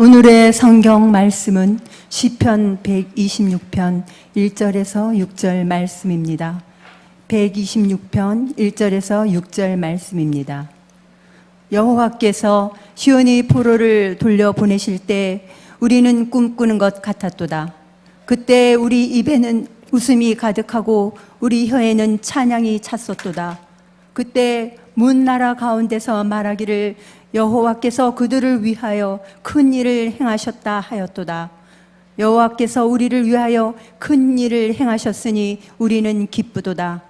오늘의 성경 말씀은 시편 126편 1절에서 6절 말씀입니다. 126편 1절에서 6절 말씀입니다. 여호와께서 시온의 포로를 돌려보내실 때 우리는 꿈꾸는 것 같았도다. 그때 우리 입에는 웃음이 가득하고 우리 혀에는 찬양이 찼었도다. 그때 문 나라 가운데서 말하기를 여호와께서 그들을 위하여 큰 일을 행하셨다 하였도다. 여호와께서 우리를 위하여 큰 일을 행하셨으니 우리는 기쁘도다.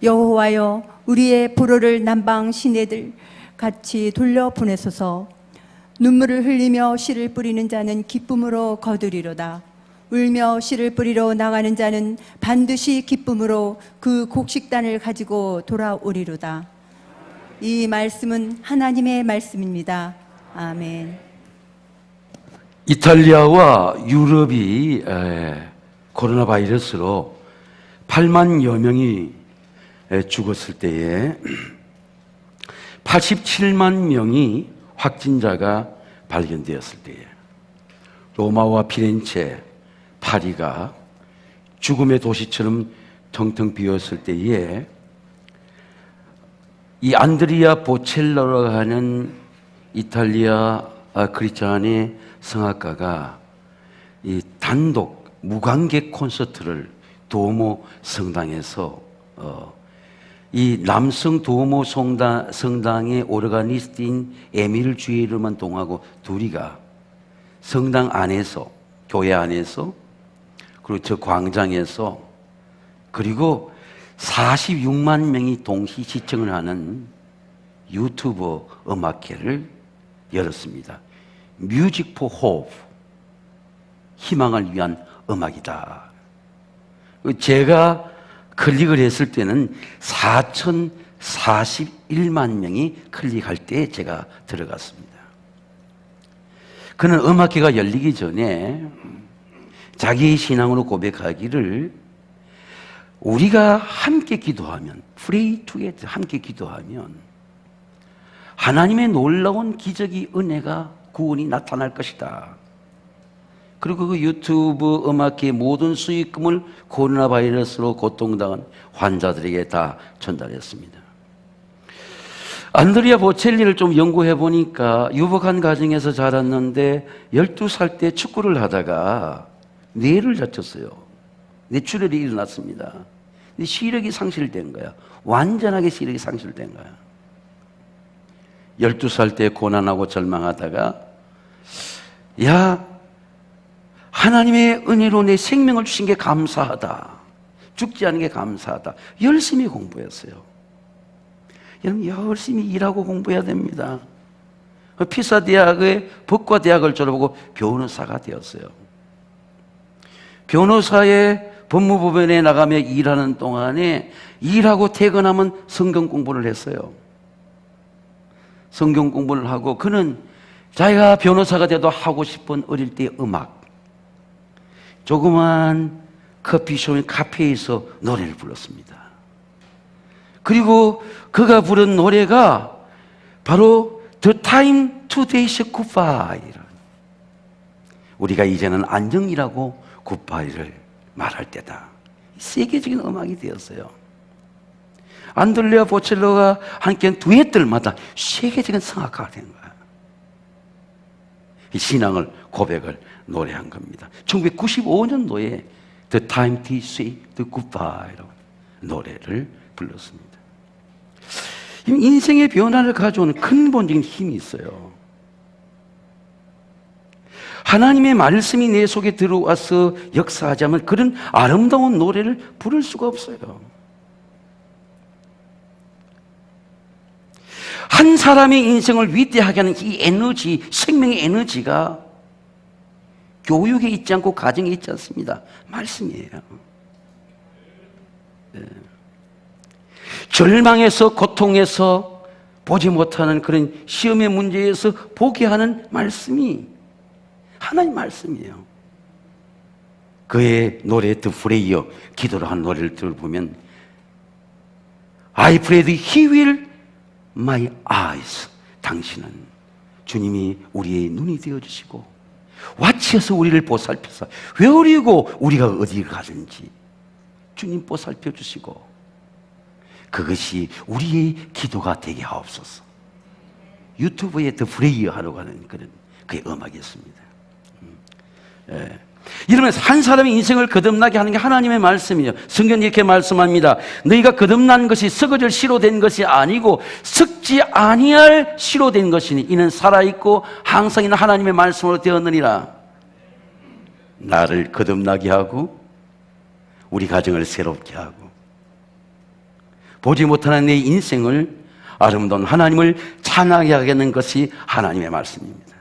여호와여, 우리의 포로를 남방 시내들 같이 돌려보내소서. 눈물을 흘리며 씨를 뿌리는 자는 기쁨으로 거두리로다. 울며 씨를 뿌리러 나가는 자는 반드시 기쁨으로 그 곡식단을 가지고 돌아오리로다. 이 말씀은 하나님의 말씀입니다. 아멘. 이탈리아와 유럽이 코로나 바이러스로 8만여 명이 죽었을 때에 87만 명이 확진자가 발견되었을 때에 로마와 피렌체, 파리가 죽음의 도시처럼 텅텅 비었을 때에 이 안드리아 보첼로라고 하는 이탈리아 크리스찬의 성악가가 이 단독 무관객 콘서트를 두오모 성당에서 이 남성 두오모 성당의 오르가니스트인 에밀 주이르만 동하고 둘이가 성당 안에서, 교회 안에서, 그리고 저 광장에서, 그리고 46만 명이 동시 시청을 하는 유튜브 음악회를 열었습니다. 뮤직 포 호프, 희망을 위한 음악이다. 제가 클릭을 했을 때는 4,041만 명이 클릭할 때 제가 들어갔습니다. 그는 음악회가 열리기 전에 자기의 신앙으로 고백하기를 우리가 함께 기도하면, pray together, 함께 기도하면 하나님의 놀라운 기적이, 은혜가, 구원이 나타날 것이다. 그리고 그 유튜브 음악회의 모든 수익금을 코로나 바이러스로 고통당한 환자들에게 다 전달했습니다. 안드리아 보첼리를 좀 연구해 보니까 유복한 가정에서 자랐는데 12살 때 축구를 하다가 뇌를 다쳤어요. 뇌출혈이 일어났습니다. 시력이 상실된 거야. 완전하게 시력이 상실된 거야. 12살 때 고난하고 절망하다가 야, 하나님의 은혜로 내 생명을 주신 게 감사하다. 죽지 않은 게 감사하다. 열심히 공부했어요. 여러분, 열심히 일하고 공부해야 됩니다. 피사 대학의 법과 대학을 졸업하고 변호사가 되었어요. 변호사의 법무법원에 나가며 일하는 동안에 일하고 퇴근하면 성경 공부를 했어요. 성경 공부를 하고 그는 자기가 변호사가 돼도 하고 싶은 어릴 때의 음악, 조그만 커피숍인 카페에서 노래를 불렀습니다. 그리고 그가 부른 노래가 바로 The Time to Say Goodbye. 우리가 이제는 안녕이라고 굿바이를 말할 때다. 세계적인 음악이 되었어요. 안드레아 보첼로가 함께한 두엣들마다 세계적인 성악가가 된 거야. 이 신앙을, 고백을 노래한 겁니다. 1995년도에 The Time to Say Goodbye라고 노래를 불렀습니다. 인생의 변화를 가져오는 근본적인 힘이 있어요. 하나님의 말씀이 내 속에 들어와서 역사하자면 그런 아름다운 노래를 부를 수가 없어요. 한 사람의 인생을 위대하게 하는 이 에너지, 생명의 에너지가 교육에 있지 않고 가정에 있지 않습니다. 말씀이에요. 네. 절망에서, 고통에서, 보지 못하는 그런 시험의 문제에서 보게 하는 말씀이 하나님 말씀이에요. 그의 노래 The Prayer, 기도로 한 노래를 들어보면 I prayed He will my eyes, 당신은 주님이 우리의 눈이 되어주시고 와치어서 우리를 보살펴서 외우리고 우리가 어디를 가든지 주님 보살펴 주시고 그것이 우리의 기도가 되게 하옵소서. 유튜브에 더 프레이어 하러 가는 그런 그의 음악이었습니다. 이러면서 한 사람의 인생을 거듭나게 하는 게 하나님의 말씀이에요. 성경이 이렇게 말씀합니다. 너희가 거듭난 것이 썩어질 씨로 된 것이 아니고 썩지 아니할 씨로 된 것이니 이는 살아있고 항상 있는 하나님의 말씀으로 되었느니라. 나를 거듭나게 하고 우리 가정을 새롭게 하고 보지 못하는 내 인생을 아름다운 하나님을 찬양하게 하는 것이 하나님의 말씀입니다.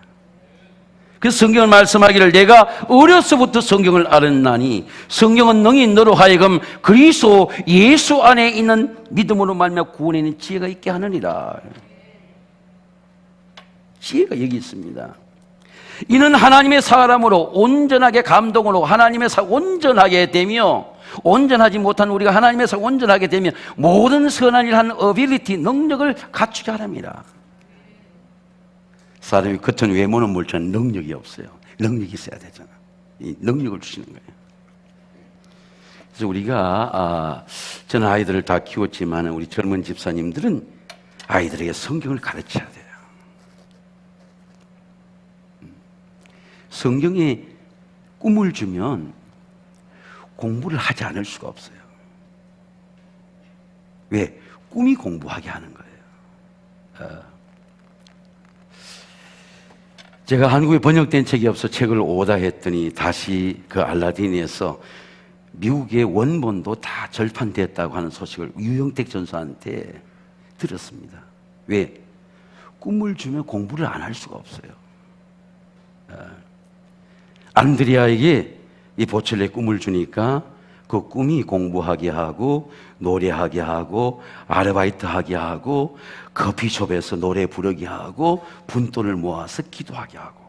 그래서 성경을 말씀하기를 내가 어려서부터 성경을 알았나니 성경은 능히 너로 하여금 그리스도 예수 안에 있는 믿음으로 말미암아 구원에 있는 지혜가 있게 하느니라. 지혜가 여기 있습니다. 이는 하나님의 사람으로 온전하게 감동으로 하나님의 온전하게 되며 온전하지 못한 우리가 하나님의 온전하게 되면 모든 선한 일 하는 어빌리티 능력을 갖추게 하랍니다. 사람이 겉은 외모는 물론 능력이 없어요. 능력이 있어야 되잖아. 이 능력을 주시는 거예요. 그래서 우리가 저는 아이들을 다 키웠지만 우리 젊은 집사님들은 아이들에게 성경을 가르쳐야 돼요. 성경에 꿈을 주면 공부를 하지 않을 수가 없어요. 왜? 꿈이 공부하게 하는 거예요. 제가 한국에 번역된 책이 없어 책을 오다 했더니 다시 그 알라딘에서 미국의 원본도 다 절판됐다고 하는 소식을 유영택 전사한테 들었습니다. 왜? 꿈을 주면 공부를 안 할 수가 없어요. 안드리아에게 이 보철레 꿈을 주니까 그 꿈이 공부하게 하고 노래하게 하고 아르바이트하게 하고 커피숍에서 노래 부르게 하고 분돈을 모아서 기도하게 하고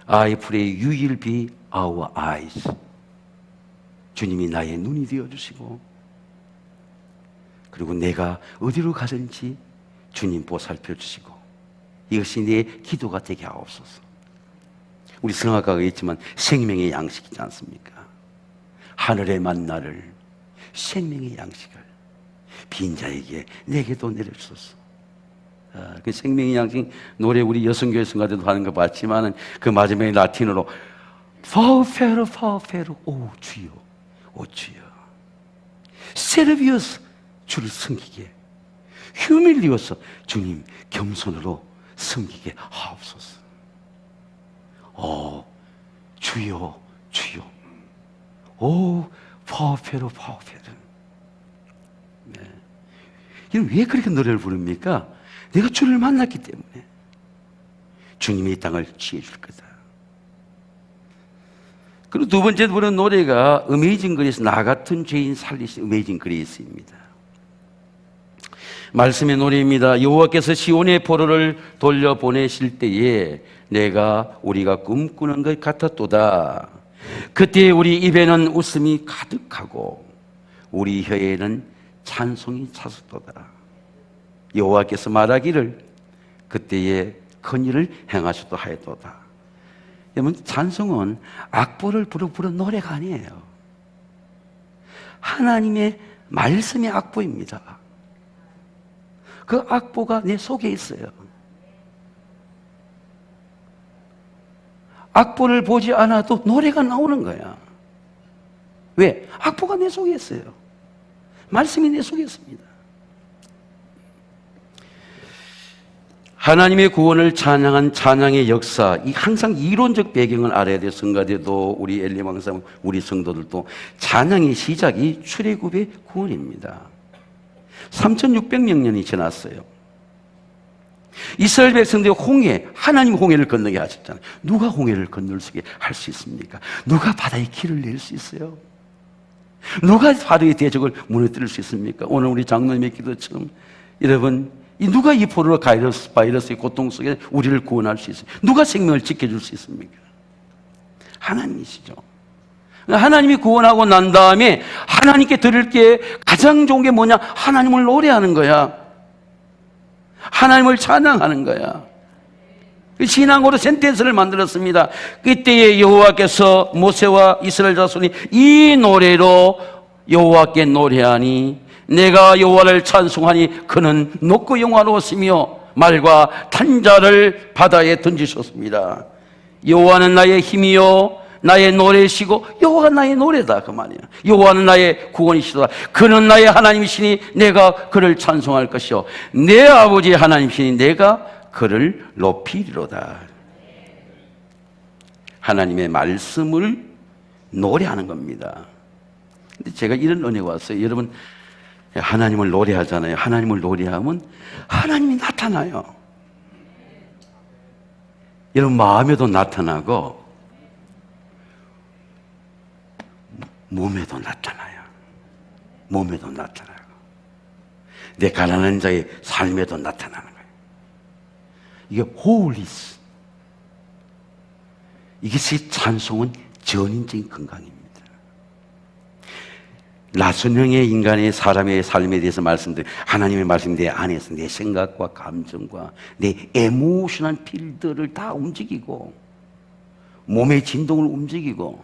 I pray you will be our eyes. 주님이 나의 눈이 되어주시고 그리고 내가 어디로 가든지 주님 보살펴 주시고 이것이 내 기도가 되게 하옵소서. 우리 성악가가 있지만 생명의 양식이지 않습니까? 하늘의 만나를 생명의 양식을 빈자에게 내게도 내려주소서. 그 생명의 양식 노래 우리 여성교회 성가대도 하는 거 봤지만은 그 마지막에 라틴어로 파우페로 파우페로 오 주여 오 주여 세르비어스 주를 섬기게 휴밀리어서 주님 겸손으로 섬기게 하옵소서. 주여 주여 오 파우페로 파우페로. 이는 왜 그렇게 노래를 부릅니까? 내가 주를 만났기 때문에 주님이 이 땅을 취해줄 거다. 그리고 두 번째 부른 노래가 어메이징 그레이스, 나 같은 죄인 살리신 어메이징 그레이스입니다. 말씀의 노래입니다. 여호와께서 시온의 포로를 돌려보내실 때에 내가 우리가 꿈꾸는 것 같았도다. 그때 우리 입에는 웃음이 가득하고 우리 혀에는 찬송이 찼었도다. 여호와께서 말하기를 그때에 큰 일을 행하셨다 하였도다. 여러분, 찬송은 악보를 부른 노래가 아니에요. 하나님의 말씀의 악보입니다. 그 악보가 내 속에 있어요. 악보를 보지 않아도 노래가 나오는 거야. 왜? 악보가 내 속에 있어요. 말씀이 내 속에 있습니다. 하나님의 구원을 찬양한 찬양의 역사, 이 항상 이론적 배경을 알아야 돼. 성가대도 우리 엘리망사 우리 성도들도 찬양의 시작이 출애굽의 구원입니다. 3600년이 지났어요. 이스라엘 백성들이 홍해, 하나님 홍해를 건너게 하셨잖아요. 누가 홍해를 건널 수 있게 할 수 있습니까? 누가 바다에 길을 낼 수 있어요? 누가 바다의 대적을 무너뜨릴 수 있습니까? 오늘 우리 장로님의 기도처럼 여러분, 누가 이 포로 바이러스의 고통 속에 우리를 구원할 수 있어요? 누가 생명을 지켜줄 수 있습니까? 하나님이시죠. 하나님이 구원하고 난 다음에 하나님께 드릴 게 가장 좋은 게 뭐냐? 하나님을 노래하는 거야. 하나님을 찬양하는 거야. 신앙으로 센텐스를 만들었습니다. 그때에 여호와께서 모세와 이스라엘 자손이 이 노래로 여호와께 노래하니 내가 여호와를 찬송하니 그는 높고 영화로웠으며 말과 탄자를 바다에 던지셨습니다. 여호와는 나의 힘이요 나의 노래시고 여호와가 나의 노래다 그 말이야. 여호와는 나의 구원이시다. 그는 나의 하나님이시니 내가 그를 찬송할 것이요 내 아버지 하나님이시니 내가 그를 높이리로다. 하나님의 말씀을 노래하는 겁니다. 근데 제가 이런 은혜가 왔어요. 여러분 하나님을 노래하잖아요. 하나님을 노래하면 하나님이 나타나요. 여러분 마음에도 나타나고 몸에도 나타나요. 몸에도 나타나고 내 가난한 자의 삶에도 나타나는 거예요. 이게 홀리스. 이것이 찬송은 전인적인 건강입니다. 나선형의 인간의 사람의 삶에 대해서 말씀드린 하나님의 말씀이 내 안에서 내 생각과 감정과 내 에모셔널 필드를 다 움직이고 몸의 진동을 움직이고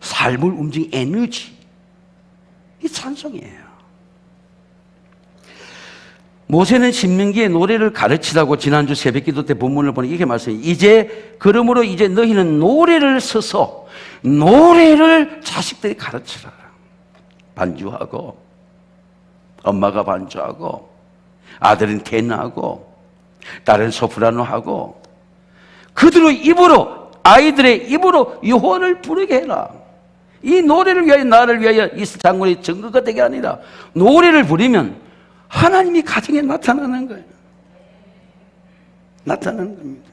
삶을 움직이는 에너지, 이 찬송이에요. 모세는 신명기에 노래를 가르치라고 지난주 새벽기도 때 본문을 보니 이렇게 말씀해요. 그러므로 이제 너희는 노래를 써서 노래를 자식들이 가르치라. 반주하고 엄마가 반주하고 아들은 테너하고 딸은 소프라노하고 그들의 입으로 아이들의 입으로 여호와를 부르게 해라. 이 노래를 위하여 나를 위하여 이 장군의 증거가 되게 아니라 노래를 부르면 하나님이 가정에 나타나는 거예요. 나타나는 겁니다.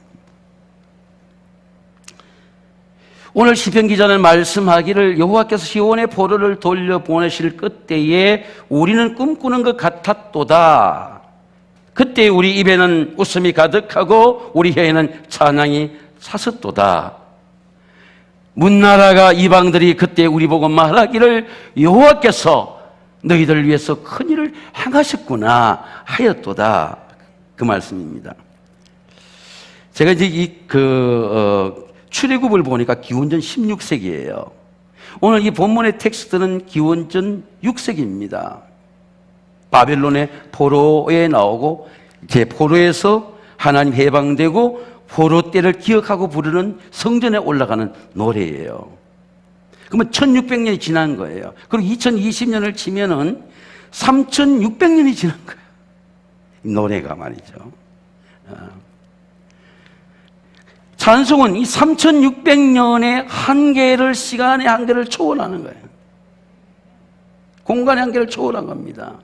오늘 시편 기자는 말씀하기를 여호와께서 시온의 포로를 돌려보내실 그때에 우리는 꿈꾸는 것 같았도다. 그때 우리 입에는 웃음이 가득하고 우리 혀에는 찬양이 찼었도다. 문나라가 이방들이 그때 우리 보고 말하기를 여호와께서 너희들 위해서 큰 일을 행하셨구나 하였도다. 그 말씀입니다. 제가 이제 출애굽을 보니까 기원전 16세기예요. 오늘 이 본문의 텍스트는 기원전 6세기입니다. 바벨론의 포로에 나오고 이제 포로에서 하나님 해방되고 포로 때를 기억하고 부르는 성전에 올라가는 노래예요. 그러면 1600년이 지난 거예요. 그리고 2020년을 치면은 3600년이 지난 거예요. 이 노래가 말이죠. 찬송은 이 3600년의 한계를, 시간의 한계를 초월하는 거예요. 공간의 한계를 초월한 겁니다.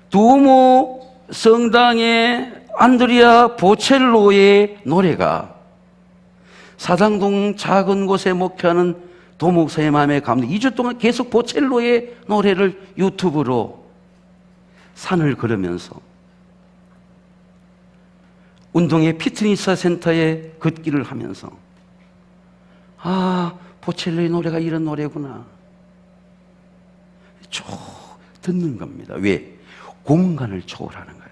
두오모 성당의 안드레아 보첼로의 노래가 사당동 작은 곳에 목회하는 도목사의 마음에 감동. 2주 동안 계속 보첼로의 노래를 유튜브로 산을 걸으면서 운동의 피트니스 센터에 걷기를 하면서 보첼로의 노래가 이런 노래구나. 쭉 듣는 겁니다. 왜? 공간을 초월하는 거예요.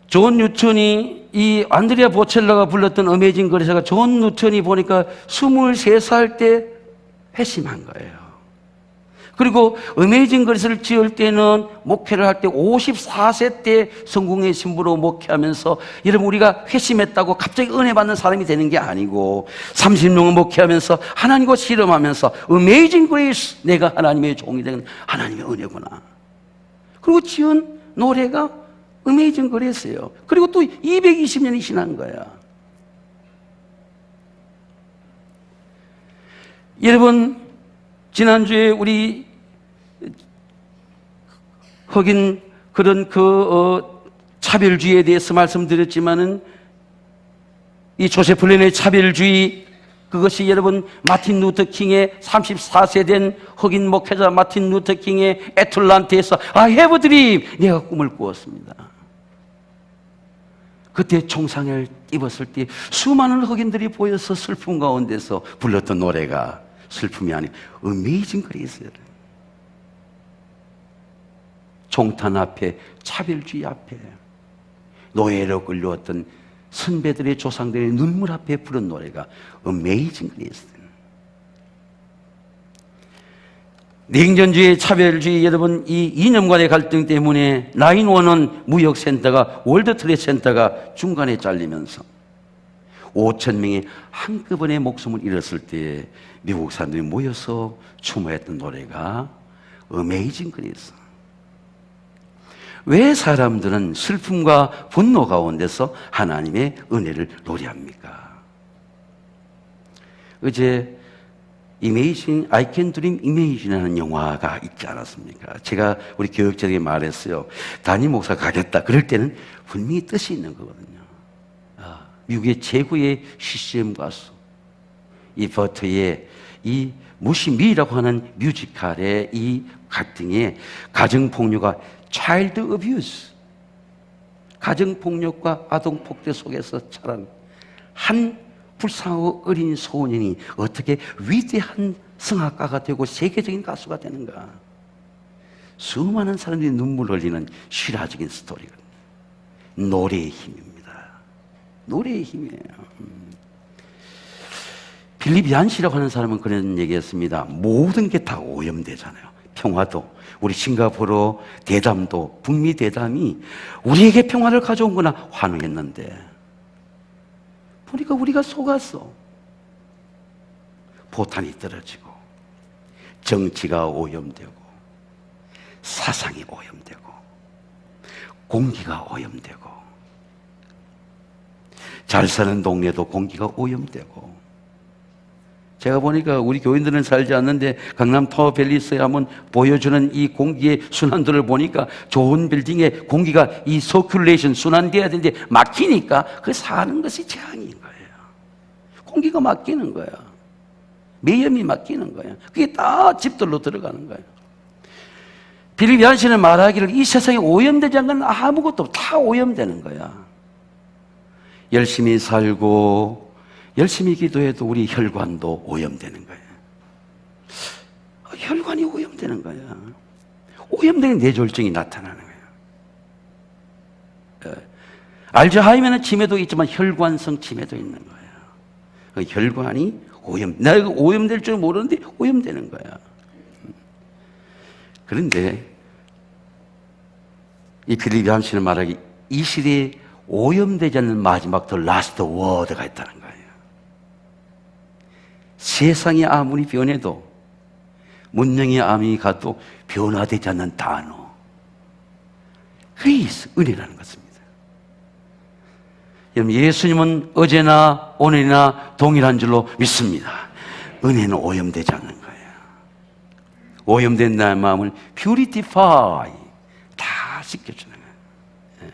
존 뉴턴이 이 안드레아 보첼로가 불렀던 어메이징 그레이스가 존 뉴턴이 보니까 23살 때 회심한 거예요. 그리고 어메이징 그레이스를 지을 때는 목회를 할 때 54세 때 성공의 신부로 목회하면서 여러분 우리가 회심했다고 갑자기 은혜 받는 사람이 되는 게 아니고 30년을 목회하면서 하나님과 실험하면서 어메이징 그레이스 내가 하나님의 종이 되는 하나님의 은혜구나. 그리고 지은 노래가 어메이징 그레이스예요. 그리고 또 220년이 지난 거야. 여러분 지난주에 우리 흑인 그런 차별주의에 대해서 말씀드렸지만은 이 조세프 린의 차별주의 그것이 여러분 마틴 루터 킹의 34세 된 흑인 목회자 마틴 루터 킹의 애틀란타에서 I have a dream 내가 꿈을 꾸었습니다. 그때 총상을 입었을 때 수많은 흑인들이 보여서 슬픔 가운데서 불렀던 노래가 슬픔이 아닌 어메이징 그레이스예요. 종탄 앞에, 차별주의 앞에, 노예로 끌려왔던 선배들의 조상들의 눈물 앞에 부른 노래가 Amazing Grace. 냉전주의, 차별주의, 여러분, 이 이념간의 갈등 때문에 911 무역센터가, 월드트레이드센터가 중간에 잘리면서 5천 명이 한꺼번에 목숨을 잃었을 때 미국 사람들이 모여서 추모했던 노래가 Amazing Grace. 왜 사람들은 슬픔과 분노 가운데서 하나님의 은혜를 노래합니까? 어제 Imagine, I Can Dream Imagine이라는 영화가 있지 않았습니까? 제가 우리 교육자에게 말했어요. 담임 목사 가겠다. 그럴 때는 분명히 뜻이 있는 거거든요. 미국의 최고의 CCM 가수 이 버터의 이 무시미라고 하는 뮤지컬의 이 갈등에 가정폭력과 차일드 어뷰스, 가정폭력과 아동폭대 속에서 자란 한 불쌍하고 어린 소년이 어떻게 위대한 성악가가 되고 세계적인 가수가 되는가. 수많은 사람들이 눈물 흘리는 실화적인 스토리거든요. 노래의 힘입니다. 노래의 힘이에요. 빌립 얀시라고 하는 사람은 그런 얘기했습니다. 모든 게 다 오염되잖아요. 평화도, 우리 싱가포르 대담도, 북미 대담이 우리에게 평화를 가져온구나 환호했는데 보니까 우리가 속았어. 포탄이 떨어지고 정치가 오염되고 사상이 오염되고 공기가 오염되고 잘 사는 동네도 공기가 오염되고. 제가 보니까 우리 교인들은 살지 않는데 강남 타워밸리스에 한번 보여주는 이 공기의 순환도를 보니까 좋은 빌딩에 공기가 이 서큘레이션 순환돼야 되는데 막히니까 그 사는 것이 재앙인 거예요. 공기가 막히는 거야. 매염이 막히는 거야. 그게 다 집들로 들어가는 거예요. 빌립 얀시는 말하기를 이 세상에 오염되지 않는 건 아무것도 없고 다 오염되는 거야. 열심히 살고 열심히 기도해도 우리 혈관도 오염되는 거예요. 혈관이 오염되는 거야. 오염되는 뇌졸중이 나타나는 거예요. 알츠하이머는 치매도 있지만 혈관성 치매도 있는 거예요. 그 혈관이 내가 오염될 줄 모르는데 오염되는 거야. 그런데 이 빌립 얀시는 말하기 이 시대에 오염되지 않는 마지막 더 라스트 워드가 있다는 거예요. 세상이 아무리 변해도 문명이 아무리 가도 변화되지 않는 단어 그리스 은혜라는 것입니다. 여러분 예수님은 어제나 오늘이나 동일한 줄로 믿습니다. 은혜는 오염되지 않는 거예요. 오염된 나의 마음을 purify 다 씻겨주는 거예요.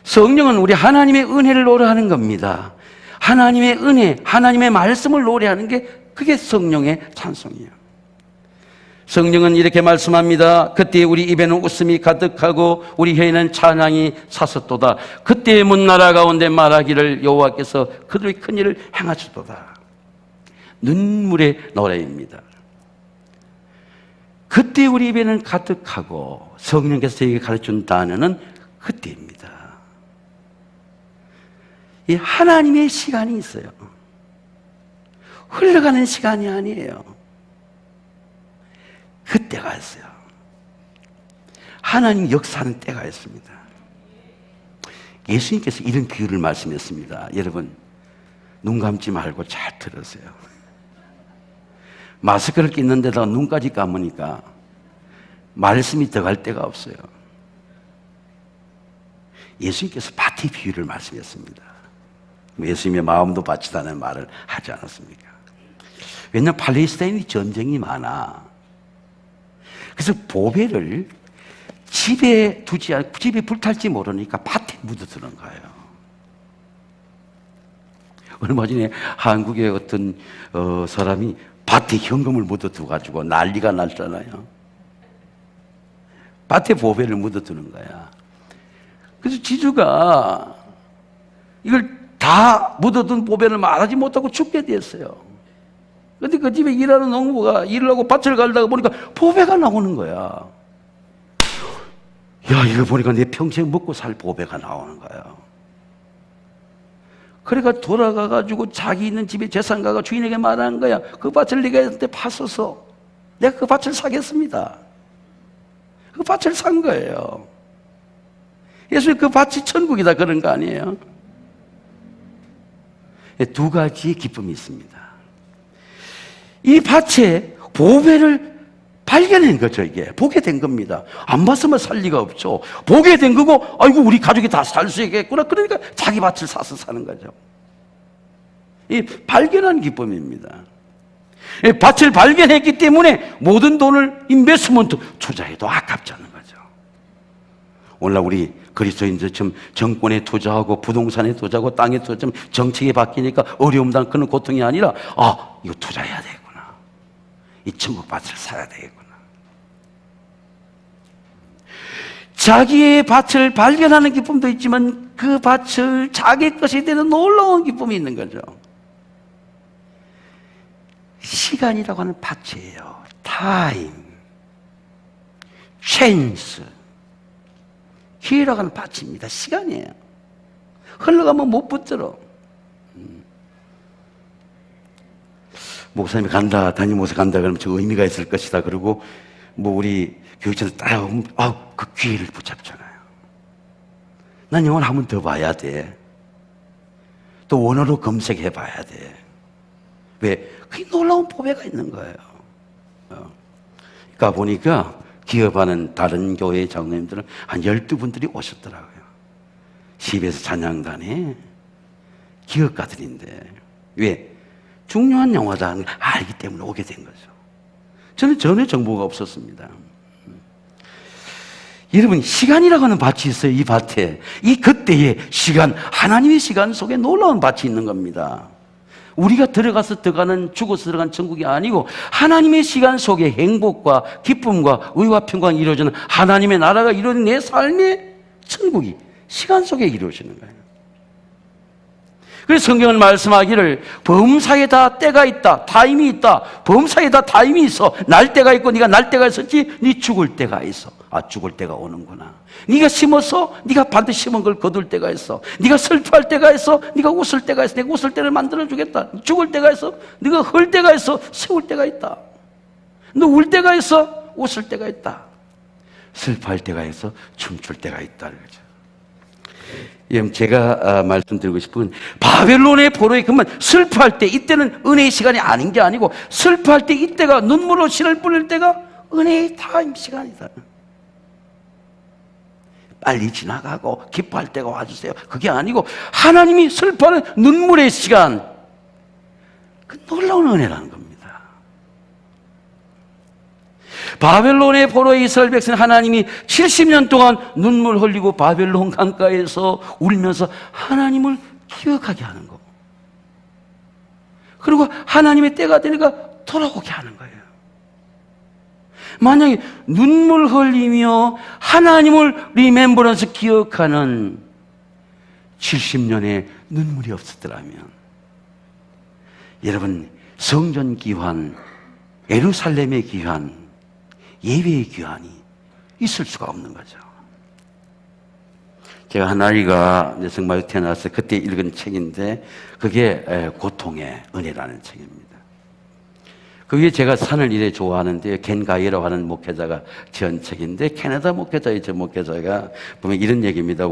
성령은 우리 하나님의 은혜를 노래하는 겁니다. 하나님의 은혜, 하나님의 말씀을 노래하는 게 그게 성령의 찬송이에요. 성령은 이렇게 말씀합니다. 그때 우리 입에는 웃음이 가득하고 우리 혀에는 찬양이 찼었도다. 그때 문나라 가운데 말하기를 여호와께서 그들의 큰 일을 행하셨도다. 눈물의 노래입니다. 그때 우리 입에는 가득하고 성령께서 저에게 가르쳐준 단어는 그때입니다. 이 하나님의 시간이 있어요. 흘러가는 시간이 아니에요. 그때가 있어요. 하나님 역사하는 때가 있습니다. 예수님께서 이런 비유를 말씀했습니다. 여러분 눈 감지 말고 잘 들으세요. 마스크를 끼는 데다가 눈까지 감으니까 말씀이 들어갈 데가 없어요. 예수님께서 밭의 비유를 말씀했습니다. 예수님의 마음도 바치다는 말을 하지 않았습니까? 왜냐하면 팔레스타인이 전쟁이 많아. 그래서 보배를 집에 두지 않고 집에 불탈지 모르니까 밭에 묻어두는 거예요. 얼마 전에 한국의 어떤 사람이 밭에 현금을 묻어두 가지고 난리가 났잖아요. 밭에 보배를 묻어두는 거야. 그래서 지주가 이걸 다 묻어둔 보배를 말하지 못하고 죽게 됐어요. 그런데 그 집에 일하는 농부가 일을 하고 밭을 갈다가 보니까 보배가 나오는 거야. 야, 이거 보니까 내 평생 먹고 살 보배가 나오는 거야. 그러니까 돌아가가지고 자기 있는 집에 재산가가 주인에게 말하는 거야. 그 밭을 내가 한테 파서서 내가 그 밭을 사겠습니다. 그 밭을 산 거예요. 예수님 그 밭이 천국이다 그런 거 아니에요? 두 가지의 기쁨이 있습니다. 이 밭에 보배를 발견한 거죠. 이게 보게 된 겁니다. 안 봤으면 살 리가 없죠. 보게 된 거고, 아이고 우리 가족이 다 살 수 있겠구나. 그러니까 자기 밭을 사서 사는 거죠. 이 발견한 기쁨입니다. 이 밭을 발견했기 때문에 모든 돈을 인베스트먼트 투자해도 아깝지 않은 거죠. 오늘날 우리 그리스도인들처럼 정권에 투자하고 부동산에 투자하고 땅에 투자하면 정책이 바뀌니까 어려움 당하는 그런 고통이 아니라, 아, 이거 투자해야 되구나. 이 천국 밭을 사야 되겠구나. 자기의 밭을 발견하는 기쁨도 있지만 그 밭을 자기 것이 되는 놀라운 기쁨이 있는 거죠. 시간이라고 하는 밭이에요. 타임, 찬스, 기회라고 하는 밭입니다. 시간이에요. 흘러가면 못 붙들어. 목사님이 간다, 담임 목사 간다 그러면 저 의미가 있을 것이다. 그러고 뭐 우리 교육자들 따라오면 그 기회를 붙잡잖아요. 난 영화를 한 번 더 봐야 돼. 또 원어로 검색해 봐야 돼. 왜? 그게 놀라운 보배가 있는 거예요. 그러니까 보니까 기업하는 다른 교회 장로님들은 한 12분들이 오셨더라고요. 집에서 찬양단에 기업가들인데 왜? 중요한 영화다 알기 때문에 오게 된 거죠. 저는 전혀 정보가 없었습니다. 여러분, 시간이라고 하는 밭이 있어요. 이 밭에. 이 그때의 시간, 하나님의 시간 속에 놀라운 밭이 있는 겁니다. 우리가 들어가는 죽어서 들어간 천국이 아니고 하나님의 시간 속에 행복과 기쁨과 의와 평강이 이루어지는 하나님의 나라가 이루어진 내 삶의 천국이 시간 속에 이루어지는 거예요. 그래서 성경은 말씀하기를 범사에 다 때가 있다, 타임이 있다. 범사에 다 타임이 있어. 날 때가 있고 네가 날 때가 있었지. 네 죽을 때가 있어. 아, 죽을 때가 오는구나. 네가 심어서 네가 반드시 심은 걸 거둘 때가 있어. 네가 슬퍼할 때가 있어. 네가 웃을 때가 있어. 내가 웃을 때를 만들어 주겠다. 죽을 때가 있어. 네가 흘 때가 있어. 세울 때가 있다. 너 울 때가 있어. 웃을 때가 있다. 슬퍼할 때가 있어. 춤출 때가 있다. 그러죠. 제가 말씀드리고 싶은 바벨론의 포로에 그만 슬퍼할 때 이때는 은혜의 시간이 아닌 게 아니고 슬퍼할 때 이때가 눈물로 씨를 뿌릴 때가 은혜의 타임 시간이다. 빨리 지나가고 기뻐할 때가 와주세요. 그게 아니고 하나님이 슬퍼하는 눈물의 시간, 그 놀라운 은혜라는 겁니다. 바벨론의 포로에 이스라엘 백성 하나님이 70년 동안 눈물 흘리고 바벨론 강가에서 울면서 하나님을 기억하게 하는 거. 그리고 하나님의 때가 되니까 돌아오게 하는 거예요. 만약에 눈물 흘리며 하나님을 리멤버런스 기억하는 70년의 눈물이 없었더라면 여러분 성전 기환, 예루살렘의 기환, 예배의 기환이 있을 수가 없는 거죠. 제가 한 아이가 정말 태어나서 그때 읽은 책인데 그게 고통의 은혜라는 책입니다. 그게 제가 산을 이래 좋아하는데 겐 가이라고 하는 목회자가 지은 책인데 캐나다 목회자의 저 목회자가 보면 이런 얘기입니다.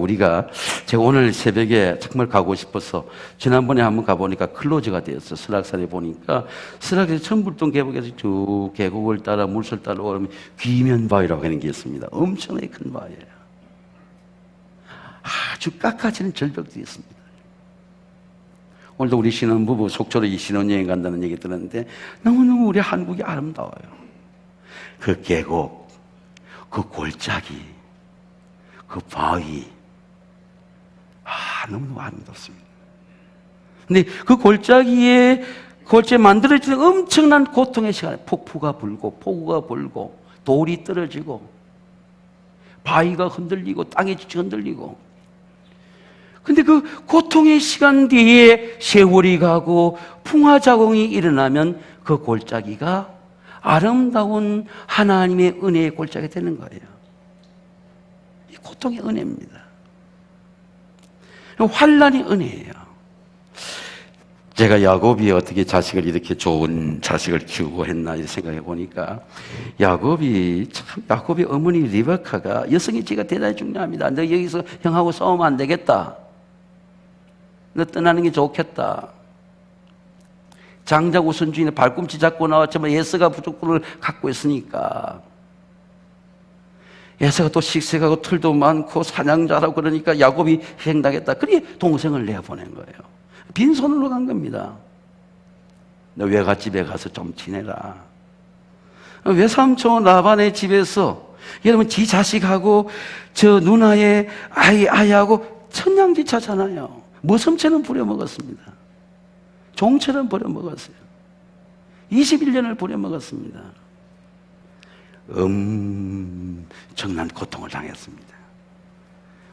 제가 오늘 새벽에 정말 가고 싶어서 지난번에 한번 가보니까 클로즈가 되었어. 설악산에 보니까 설악산 천불동 계곡에서 쭉 계곡을 따라 물sol 따라 오르면 귀면바위라고 하는 게 있습니다. 엄청나게 큰 바위예요. 아주 깎아지는 절벽들이 있습니다. 오늘도 우리 신혼부부 속초로 이 신혼여행 간다는 얘기 들었는데 너무너무 우리 한국이 아름다워요. 그 계곡, 그 골짜기, 그 바위, 너무너무 아름답습니다. 근데 그 골짜기에 만들어지는 엄청난 고통의 시간에 폭풍가 불고 폭우가 불고 돌이 떨어지고 바위가 흔들리고 땅이 흔들리고 근데 그 고통의 시간 뒤에 세월이 가고 풍화자공이 일어나면 그 골짜기가 아름다운 하나님의 은혜의 골짜기가 되는 거예요. 이 고통의 은혜입니다. 환난이 은혜예요. 제가 야곱이 어떻게 자식을 이렇게 좋은 자식을 키우고 했나 생각해 보니까 야곱이 어머니 리베카가 여성의 지가 대단히 중요합니다. 너 여기서 형하고 싸우면 안 되겠다. 너 떠나는 게 좋겠다. 장작 우선주의는 발꿈치 잡고 나왔지만 예서가 부족분을 갖고 있으니까 예서가 또 식색하고 털도 많고 사냥자라고 그러니까 야곱이 희생당했다. 그래 동생을 내보낸 거예요. 빈손으로 간 겁니다. 너 외갓집에 가서 좀 지내라. 외삼촌 라반의 집에서 여러분 지 자식하고 저 누나의 아이하고 천냥지차잖아요. 머슴처럼 부려먹었습니다. 종처럼 부려먹었어요. 21년을 부려먹었습니다. 엄청난 고통을 당했습니다.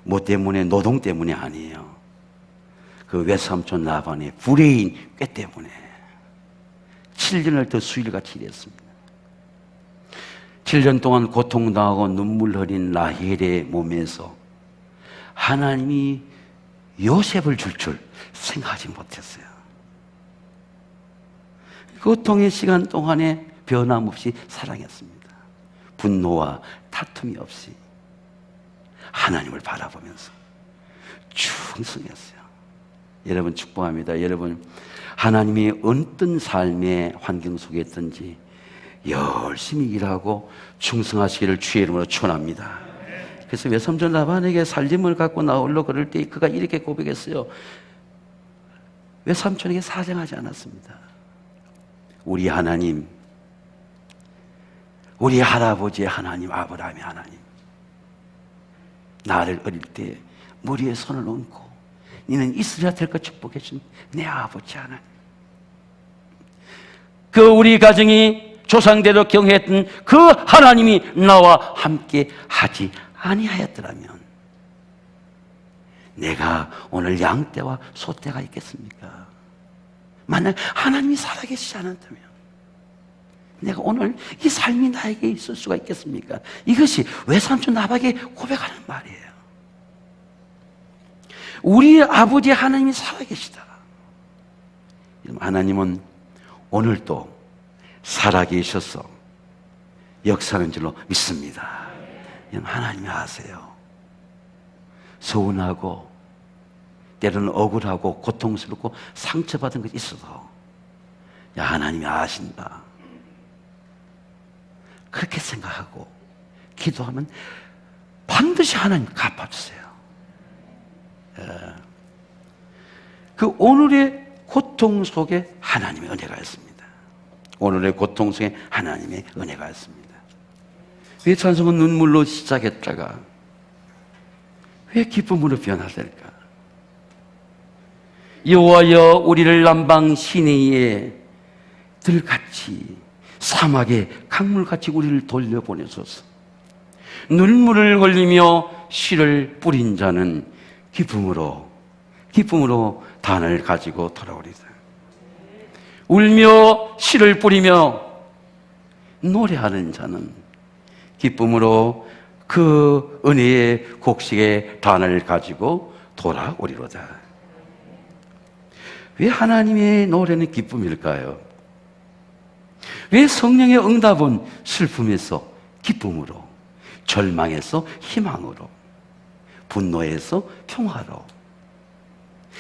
뭐 때문에? 노동 때문이 아니에요. 그 외삼촌 라반의 불의인 꾀 때문에 7년을 더 수일같이 일했습니다. 7년 동안 고통당하고 눈물 흘린 라헬의 몸에서 하나님이 요셉을 줄 생각하지 못했어요. 고통의 시간 동안에 변함없이 사랑했습니다. 분노와 다툼이 없이 하나님을 바라보면서 충성했어요. 여러분 축복합니다. 여러분 하나님이 어떤 삶의 환경 속에 있든지 열심히 일하고 충성하시기를 주의 이름으로 축원합니다. 그래서 외삼촌 라반에게 살림을 갖고 나오려 그럴 때 그가 이렇게 고백했어요. 외삼촌에게 사정하지 않았습니다. 우리 하나님, 우리 할아버지의 하나님, 아브라함의 하나님, 나를 어릴 때 머리에 손을 얹고 너는 이스라엘 될 것 축복해 준 내 아버지 하나님, 그 우리 가정이 조상대로 경외했던 그 하나님이 나와 함께 하지 아니하였더라면 내가 오늘 양떼와 소떼가 있겠습니까? 만약 하나님이 살아계시지 않았다면 내가 오늘 이 삶이 나에게 있을 수가 있겠습니까? 이것이 외삼촌 나박에 고백하는 말이에요. 우리 아버지 하나님이 살아계시다. 하나님은 오늘도 살아계셔서 역사하는 줄로 믿습니다. 하나님이 아세요. 서운하고 때로는 억울하고 고통스럽고 상처받은 것이 있어도 하나님이 아신다. 그렇게 생각하고 기도하면 반드시 하나님 갚아주세요. 그 오늘의 고통 속에 하나님의 은혜가 있습니다. 오늘의 고통 속에 하나님의 은혜가 있습니다. 왜 찬송은 눈물로 시작했다가 왜 기쁨으로 변화될까? 여호와여 우리를 남방 시내에 들같이 사막에 강물같이 우리를 돌려보내소서. 눈물을 흘리며 씨를 뿌린 자는 기쁨으로 단을 가지고 돌아오리다. 울며 씨를 뿌리며 노래하는 자는 기쁨으로 그 은혜의 곡식의 단을 가지고 돌아오리로다. 왜 하나님의 노래는 기쁨일까요? 왜 성령의 응답은 슬픔에서 기쁨으로, 절망에서 희망으로, 분노에서 평화로,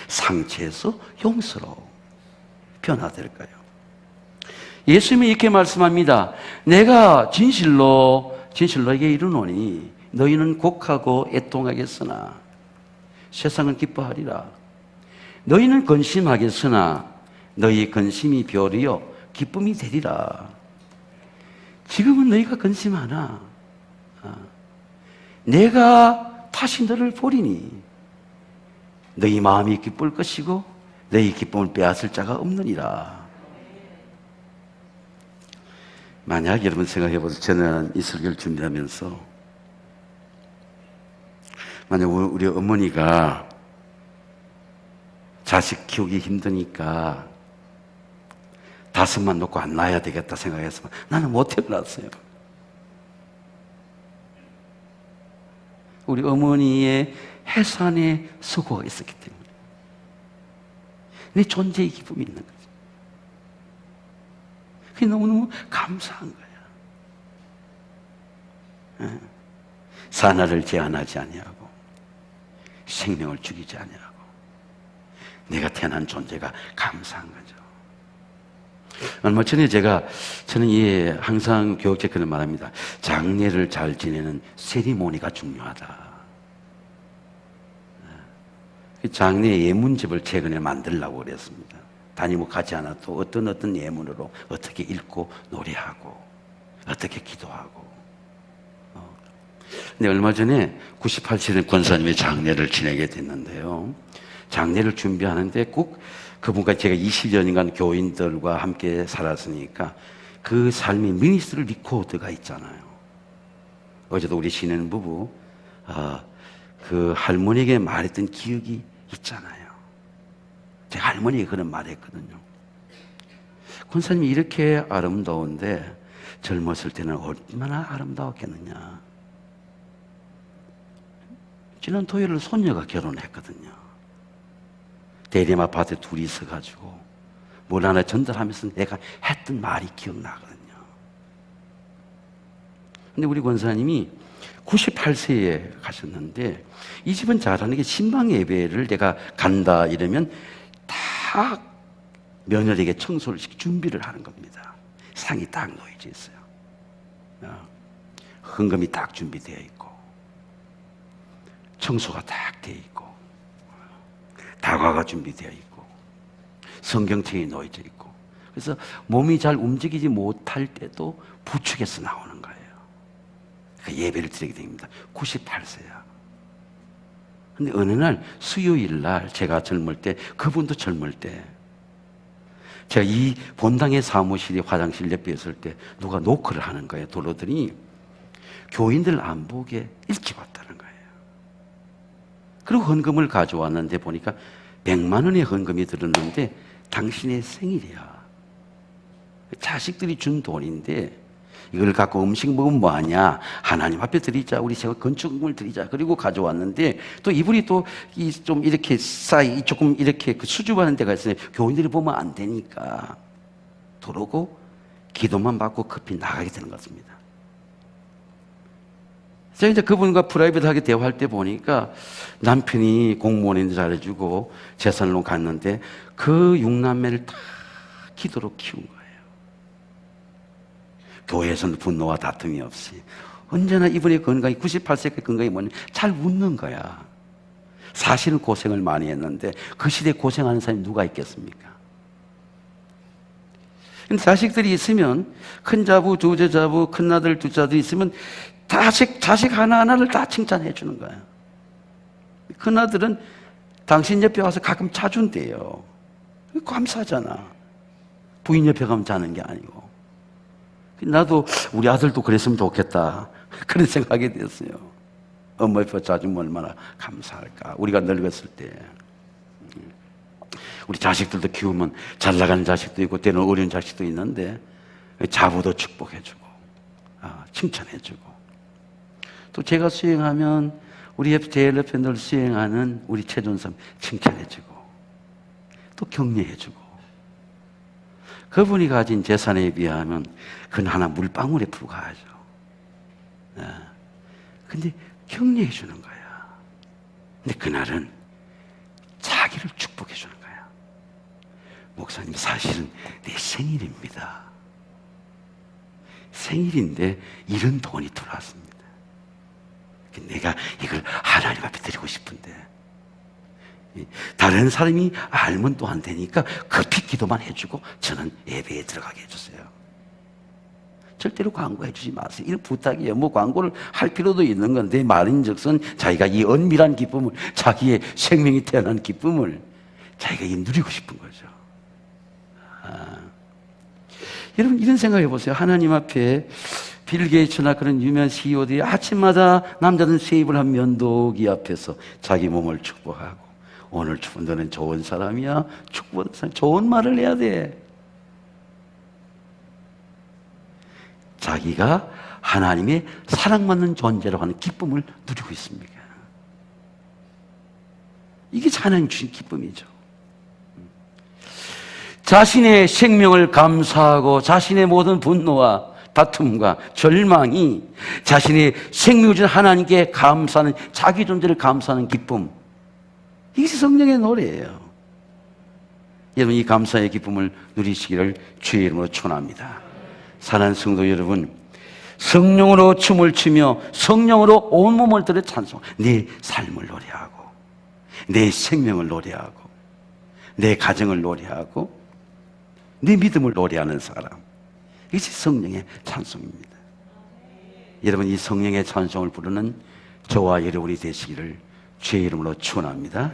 상처에서 용서로 변화될까요? 예수님이 이렇게 말씀합니다. 내가 진실로 너에게 이르노니 너희는 곡하고 애통하겠으나 세상은 기뻐하리라. 너희는 근심하겠으나 너희 근심이 별이요 기쁨이 되리라. 지금은 너희가 근심하나 내가 다시 너를 보리니 너희 마음이 기쁠 것이고 너희 기쁨을 빼앗을 자가 없느니라. 만약 여러분 생각해 보세요. 저는 이 설교를 준비하면서 만약 우리 어머니가 자식 키우기 힘드니까 5만 놓고 안 낳아야 되겠다 생각했으면 나는 못 태어났어요. 우리 어머니의 해산의 수고가 있었기 때문에 내 존재의 기쁨이 있는 거죠. 그게 너무너무 감사한 거야. 사나를 제한하지 아니하고 생명을 죽이지 아니하고 내가 태어난 존재가 감사한 거죠. 얼마 전에 저는 항상 교육제 그런 말합니다. 장례를 잘 지내는 세리모니가 중요하다. 장례 예문집을 최근에 만들려고 그랬습니다. 담임목 가지 않아도 어떤 예문으로 어떻게 읽고 노래하고 어떻게 기도하고. 근데 얼마 전에 98세의 권사님의 장례를 지내게 됐는데요. 장례를 준비하는데 꼭 그분과 제가 20년간 교인들과 함께 살았으니까 그 삶의 미니스트리 리코드가 있잖아요. 어제도 우리 신혼부부 그 할머니에게 말했던 기억이 있잖아요. 제가 할머니에게 그런 말 했거든요. 권사님이 이렇게 아름다운데 젊었을 때는 얼마나 아름다웠겠느냐. 지난 토요일 손녀가 결혼했거든요. 대림 아파트에 둘이 있어가지고 뭘 하나 전달하면서 내가 했던 말이 기억나거든요. 근데 우리 권사님이 98세에 가셨는데 이 집은 잘하는 게 신방 예배를 내가 간다 이러면 다 며느리에게 청소를 시키고 준비를 하는 겁니다. 상이 딱 놓여져 있어요. 헌금이 딱 준비되어 있고 청소가 딱 되어 있고 다과가 준비되어 있고 성경책이 놓여져 있고 그래서 몸이 잘 움직이지 못할 때도 부축해서 나오는 거예요. 그 예배를 드리게 됩니다. 98세야. 근데 어느 날 수요일 날 제가 젊을 때 그분도 젊을 때 제가 이 본당의 사무실이 화장실 옆에 있을 때 누가 노크를 하는 거예요. 들어오더니 교인들 안 보게 일찍 왔다는 거예요. 그리고 헌금을 가져왔는데 보니까 100만 원의 헌금이 들었는데 당신의 생일이야. 자식들이 준 돈인데 이걸 갖고 음식 먹으면 뭐하냐. 하나님 앞에 드리자. 우리 제가 건축물 드리자. 그리고 가져왔는데 또 이분이 또 좀 이렇게 조금 이렇게 그 수줍어하는 데가 있어요. 교인들이 보면 안 되니까. 그러고 기도만 받고 급히 나가게 되는 것 같습니다. 제가 이제 그분과 프라이빗하게 대화할 때 보니까 남편이 공무원인데 잘해주고 재산으로 갔는데 그 6남매를 다 기도로 키운 거예요. 교회에서는 분노와 다툼이 없이 언제나 이분의 건강이 98세의 건강이 뭐냐 잘 웃는 거야. 사실은 고생을 많이 했는데 그 시대에 고생하는 사람이 누가 있겠습니까? 근데 자식들이 있으면 큰자부, 둘째자부, 큰아들, 둘째아들이 있으면 자식 하나하나를 다 칭찬해 주는 거야. 큰아들은 당신 옆에 와서 가끔 자준대요. 감사하잖아. 부인 옆에 가면 자는 게 아니고. 나도 우리 아들도 그랬으면 좋겠다. 그런 생각이 됐어요. 엄마 옆에 자주면 얼마나 감사할까. 우리가 늙었을 때. 우리 자식들도 키우면 잘 나가는 자식도 있고 때로는 어려운 자식도 있는데 자부도 축복해주고 칭찬해주고 또 제가 수행하면 우리 제 옆에 늘 수행하는 우리 최준선 칭찬해주고 또 격려해주고 그분이 가진 재산에 비하면 그건 하나 물방울에 불과하죠. 근데 격려해 주는 거야. 근데 그날은 자기를 축복해 주는 거야. 목사님 사실은 내 생일입니다. 생일인데 이런 돈이 들어왔습니다. 내가 이걸 하나님 앞에 드리고 싶은데 다른 사람이 알면 또 안 되니까 급히 기도만 해주고 저는 예배에 들어가게 해주세요. 절대로 광고해 주지 마세요. 이런 부탁이에요. 뭐 광고를 할 필요도 있는 건데 말인즉슨 자기가 이 은밀한 기쁨을 자기의 생명이 태어난 기쁨을 자기가 누리고 싶은 거죠. 여러분 이런 생각해 보세요. 하나님 앞에 빌 게이츠나 그런 유명한 CEO들이 아침마다 남자는 세입을 한 면도기 앞에서 자기 몸을 축복하고 오늘 너는 좋은 사람이야. 축복받은 사람. 좋은 말을 해야 돼. 자기가 하나님의 사랑받는 존재라고 하는 기쁨을 누리고 있습니까? 이게 하나님 주신 기쁨이죠. 자신의 생명을 감사하고 자신의 모든 분노와 다툼과 절망이 자신의 생명을 주신 하나님께 감사하는, 자기 존재를 감사하는 기쁨, 이것이 성령의 노래예요. 여러분, 이 감사의 기쁨을 누리시기를 주의 이름으로 축원합니다. 사랑하는 성도 여러분, 성령으로 춤을 추며 성령으로 온몸을 들여 찬송, 내 삶을 노래하고 내 생명을 노래하고 내 가정을 노래하고 내 믿음을 노래하는 사람, 이것이 성령의 찬송입니다. 여러분, 이 성령의 찬송을 부르는 저와 여러분이 되시기를 주의 이름으로 축원합니다.